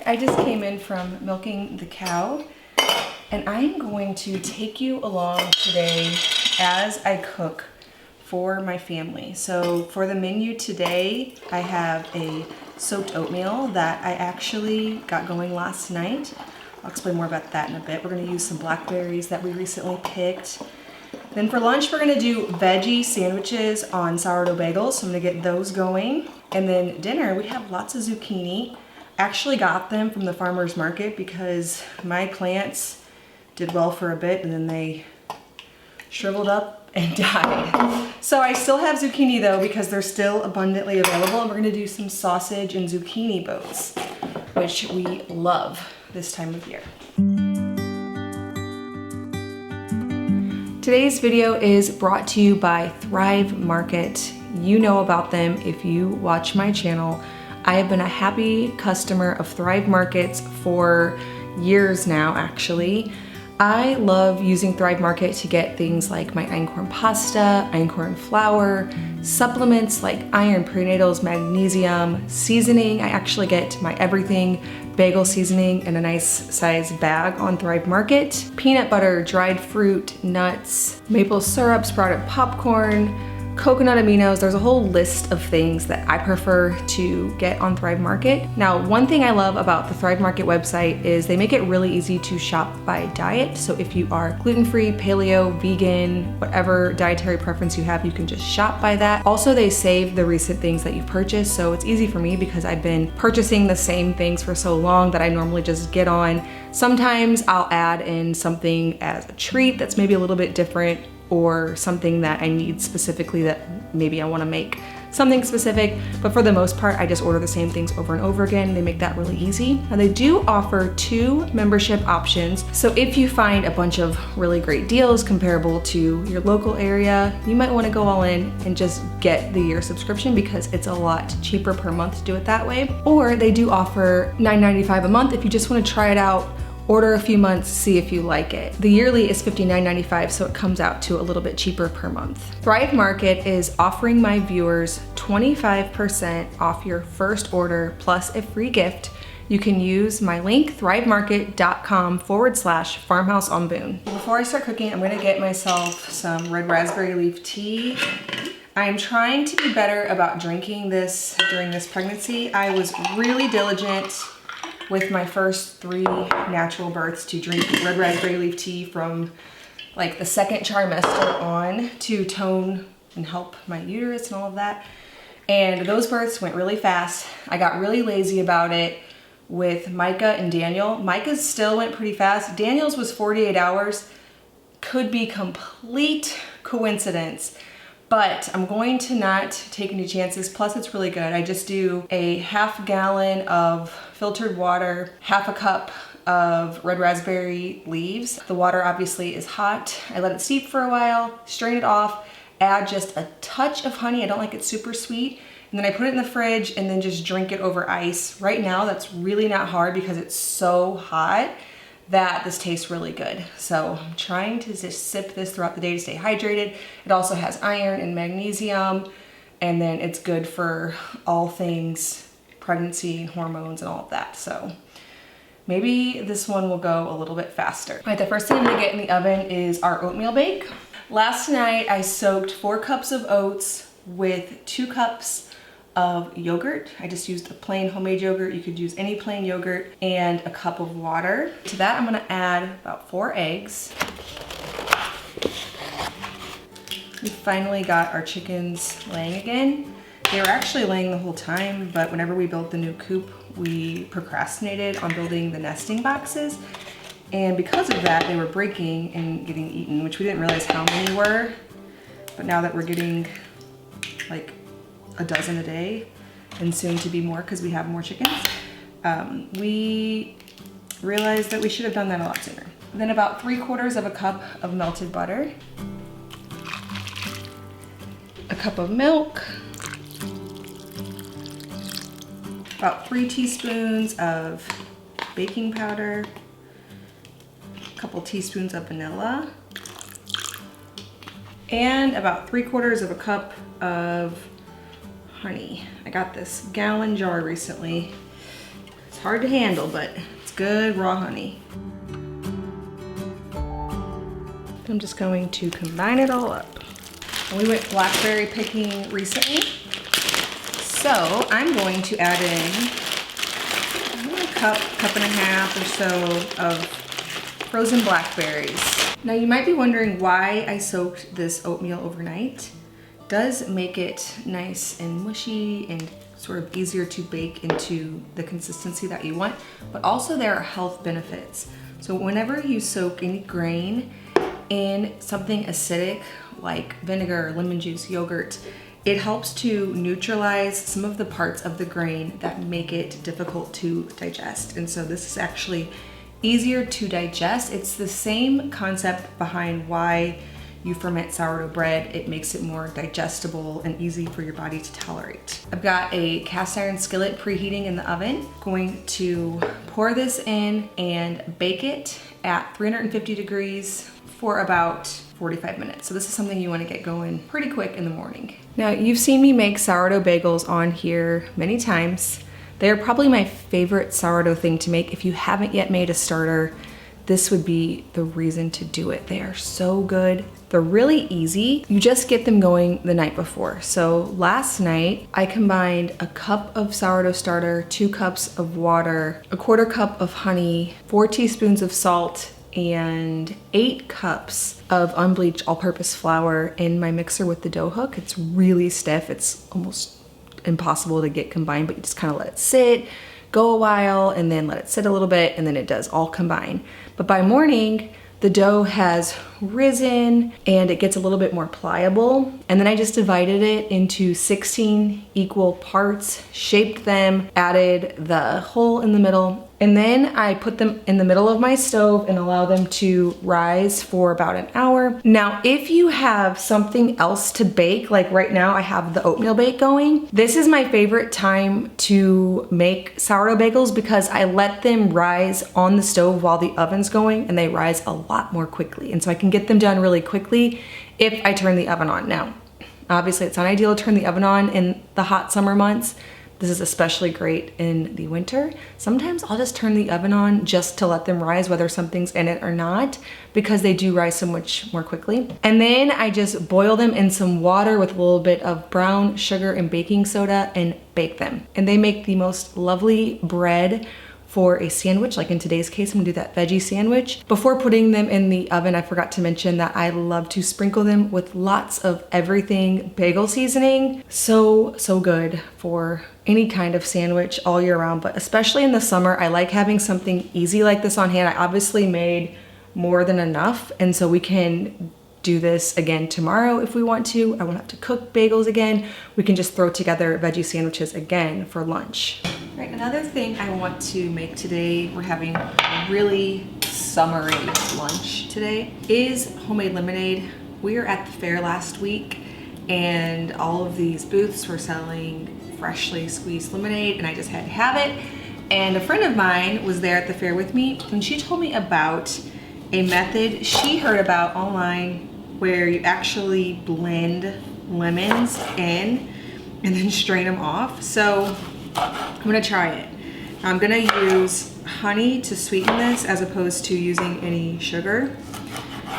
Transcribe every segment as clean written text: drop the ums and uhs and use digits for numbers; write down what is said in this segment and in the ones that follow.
I just came in from milking the cow, and I am going to take you along today as I cook for my family. So for the menu today, I have a soaked oatmeal that I actually got going last night. I'll explain more about that in a bit. We're gonna use some blackberries that we recently picked. Then for lunch, we're gonna do veggie sandwiches on sourdough bagels. So I'm gonna get those going. And then dinner, we have lots of zucchini. Actually got them from the farmer's market because my plants did well for a bit and then they shriveled up and died. So I still have zucchini though because they're still abundantly available, and we're gonna do some sausage and zucchini boats, which we love this time of year. Today's video is brought to you by Thrive Market. You know about them if you watch my channel. I have been a happy customer of Thrive Markets for years now, actually. I love using Thrive Market to get things like my einkorn pasta, einkorn flour, supplements like iron, prenatals, magnesium, seasoning. I actually get my everything bagel seasoning in a nice size bag on Thrive Market. Peanut butter, dried fruit, nuts, maple syrup, sprouted popcorn, coconut aminos. There's a whole list of things that I prefer to get on Thrive Market. Now, one thing I love about the Thrive Market website is they make it really easy to shop by diet. So if you are gluten-free, paleo, vegan, whatever dietary preference you have, you can just shop by that. Also, they save the recent things that you've purchased. So it's easy for me because I've been purchasing the same things for so long that I normally just get on. Sometimes I'll add in something as a treat that's maybe a little bit different, or something that I need specifically that maybe I wanna make something specific, but for the most part, I just order the same things over and over again. They make that really easy. And they do offer 2 membership options. So if you find a bunch of really great deals comparable to your local area, you might wanna go all in and just get the year subscription because it's a lot cheaper per month to do it that way. Or they do offer $9.95 a month if you just wanna try it out, order a few months, see if you like it. The yearly is $59.95, so it comes out to a little bit cheaper per month. Thrive Market is offering my viewers 25% off your first order plus a free gift. You can use my link, thrivemarket.com/farmhouse on Boone. Before I start cooking, I'm gonna get myself some red raspberry leaf tea. I'm trying to be better about drinking this during this pregnancy. I was really diligent with my first 3 natural births to drink red raspberry leaf tea from like the 2nd trimester on to tone and help my uterus and all of that. And those births went really fast. I got really lazy about it with Micah and Daniel. Micah's still went pretty fast. Daniel's was 48 hours. Could be complete coincidence, but I'm going to not take any chances. Plus it's really good. I just do a half gallon of filtered water, half a cup of red raspberry leaves. The water obviously is hot. I let it steep for a while, strain it off, add just a touch of honey. I don't like it super sweet. And then I put it in the fridge and then just drink it over ice. Right now, that's really not hard because it's so hot that this tastes really good. So I'm trying to just sip this throughout the day to stay hydrated. It also has iron and magnesium, and then it's good for all things pregnancy and hormones and all of that. So maybe this one will go a little bit faster. All right, the first thing I'm gonna get in the oven is our oatmeal bake. Last night I soaked 4 cups of oats with 2 cups of yogurt. I just used a plain homemade yogurt. You could use any plain yogurt, and a cup of water. To that I'm gonna add about 4 eggs. We finally got our chickens laying again. They were actually laying the whole time, but whenever we built the new coop, we procrastinated on building the nesting boxes. And because of that, they were breaking and getting eaten, which we didn't realize how many were. But now that we're getting like a dozen a day, and soon to be more because we have more chickens, we realized that we should have done that a lot sooner. Then about 3/4 of a cup of melted butter, a cup of milk, about 3 teaspoons of baking powder, a couple teaspoons of vanilla, and about 3/4 of a cup of honey. I got this gallon jar recently. It's hard to handle, but it's good raw honey. I'm just going to combine it all up. And we went blackberry picking recently, so I'm going to add in a cup and a half or so of frozen blackberries. Now you might be wondering why I soaked this oatmeal overnight. It does make it nice and mushy and sort of easier to bake into the consistency that you want, but also there are health benefits. So whenever you soak any grain in something acidic like vinegar, lemon juice, yogurt, it helps to neutralize some of the parts of the grain that make it difficult to digest. And so this is actually easier to digest. It's the same concept behind why you ferment sourdough bread. It makes it more digestible and easy for your body to tolerate. I've got a cast iron skillet preheating in the oven. Going to pour this in and bake it at 350 degrees for about 45 minutes. So this is something you want to get going pretty quick in the morning. Now you've seen me make sourdough bagels on here many times. They're probably my favorite sourdough thing to make. If you haven't yet made a starter, this would be the reason to do it. They are so good. They're really easy. You just get them going the night before. So last night, I combined a cup of sourdough starter, 2 cups of water, a 1/4 cup of honey, 4 teaspoons of salt, and 8 cups of unbleached all-purpose flour in my mixer with the dough hook. It's really stiff. It's almost impossible to get combined, but you just kind of let it sit, go a while, and then let it sit a little bit, and then it does all combine. But by morning, the dough has risen and it gets a little bit more pliable. And then I just divided it into 16 equal parts, shaped them, added the hole in the middle, and then I put them in the middle of my stove and allow them to rise for about an hour. Now, if you have something else to bake, like right now I have the oatmeal bake going, this is my favorite time to make sourdough bagels because I let them rise on the stove while the oven's going and they rise a lot more quickly. And so I can get them done really quickly if I turn the oven on. Now, obviously it's not ideal to turn the oven on in the hot summer months. This is especially great in the winter. Sometimes I'll just turn the oven on just to let them rise, whether something's in it or not, because they do rise so much more quickly. And then I just boil them in some water with a little bit of brown sugar and baking soda and bake them. And they make the most lovely bread for a sandwich. Like in today's case, I'm gonna do that veggie sandwich. Before putting them in the oven, I forgot to mention that I love to sprinkle them with lots of everything bagel seasoning. So good for any kind of sandwich all year round, but especially in the summer, I like having something easy like this on hand. I obviously made more than enough, and so we can do this again tomorrow if we want to. I won't have to cook bagels again. We can just throw together veggie sandwiches again for lunch. Right, another thing I want to make today, we're having a really summery lunch today, is homemade lemonade. We were at the fair last week and all of these booths were selling freshly squeezed lemonade and I just had to have it. And a friend of mine was there at the fair with me and she told me about a method she heard about online where you actually blend lemons in and then strain them off. So I'm gonna try it. I'm gonna use honey to sweeten this as opposed to using any sugar.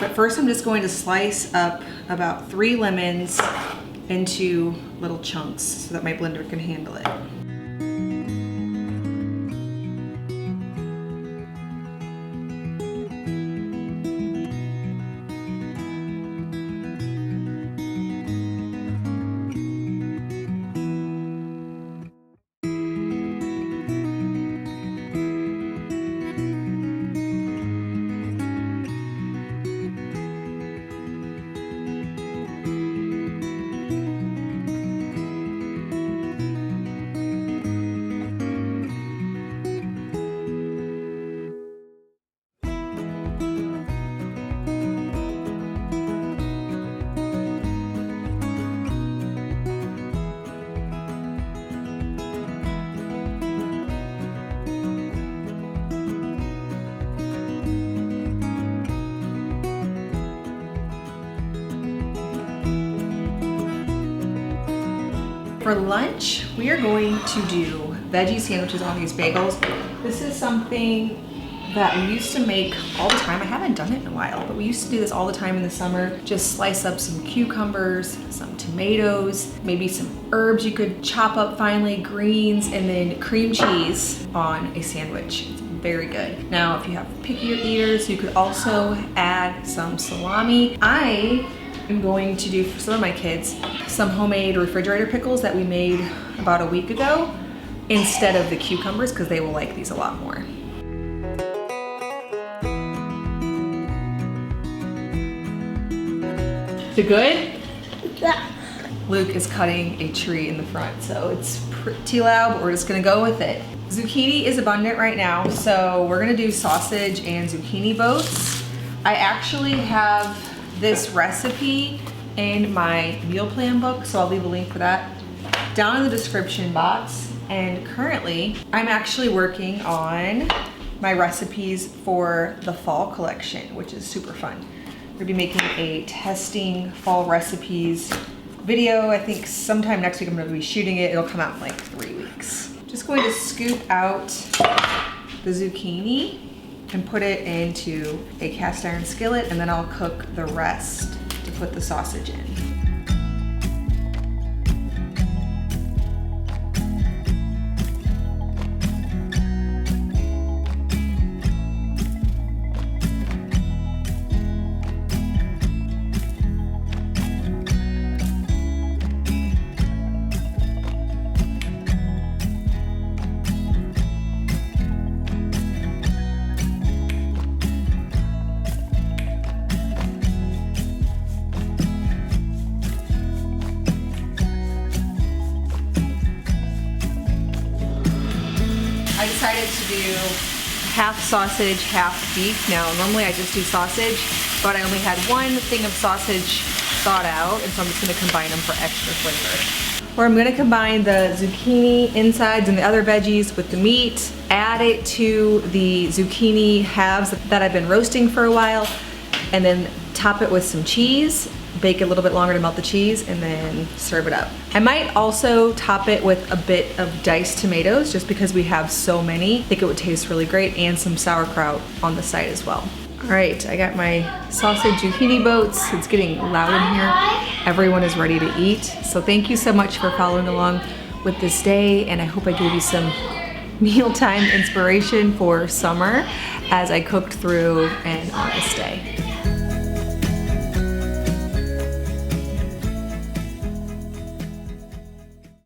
But first I'm just going to slice up about 3 lemons into little chunks so that my blender can handle it. For lunch, we are going to do veggie sandwiches on these bagels. This is something that we used to make all the time. I haven't done it in a while, but we used to do this all the time in the summer. Just slice up some cucumbers, some tomatoes, maybe some herbs you could chop up finely, greens, and then cream cheese on a sandwich. It's very good. Now, if you have pickier eaters, you could also add some salami. I am going to do for some of my kids some homemade refrigerator pickles that we made about a week ago instead of the cucumbers, because they will like these a lot more. Is it good? Yeah. Luke is cutting a tree in the front, so it's pretty loud, but we're just gonna go with it. Zucchini is abundant right now, so we're gonna do sausage and zucchini boats. I actually have this recipe in my meal plan book, so I'll leave a link for that down in the description box. And currently, I'm actually working on my recipes for the fall collection, which is super fun. We're gonna be making a testing fall recipes video. I think sometime next week I'm gonna be shooting it. It'll come out in like 3 weeks. Just going to scoop out the zucchini and put it into a cast iron skillet, and then I'll cook the rest to put the sausage in. I decided to do half sausage, half beef. Now, normally I just do sausage, but I only had one thing of sausage thawed out, and so I'm just gonna combine them for extra flavor. Where I'm gonna combine the zucchini insides and the other veggies with the meat, add it to the zucchini halves that I've been roasting for a while, and then top it with some cheese, bake it a little bit longer to melt the cheese, and then serve it up. I might also top it with a bit of diced tomatoes just because we have so many. I think it would taste really great, and some sauerkraut on the side as well. All right, I got my sausage zucchini boats. It's getting loud in here. Everyone is ready to eat. So thank you so much for following along with this day, and I hope I gave you some mealtime inspiration for summer as I cooked through an August day.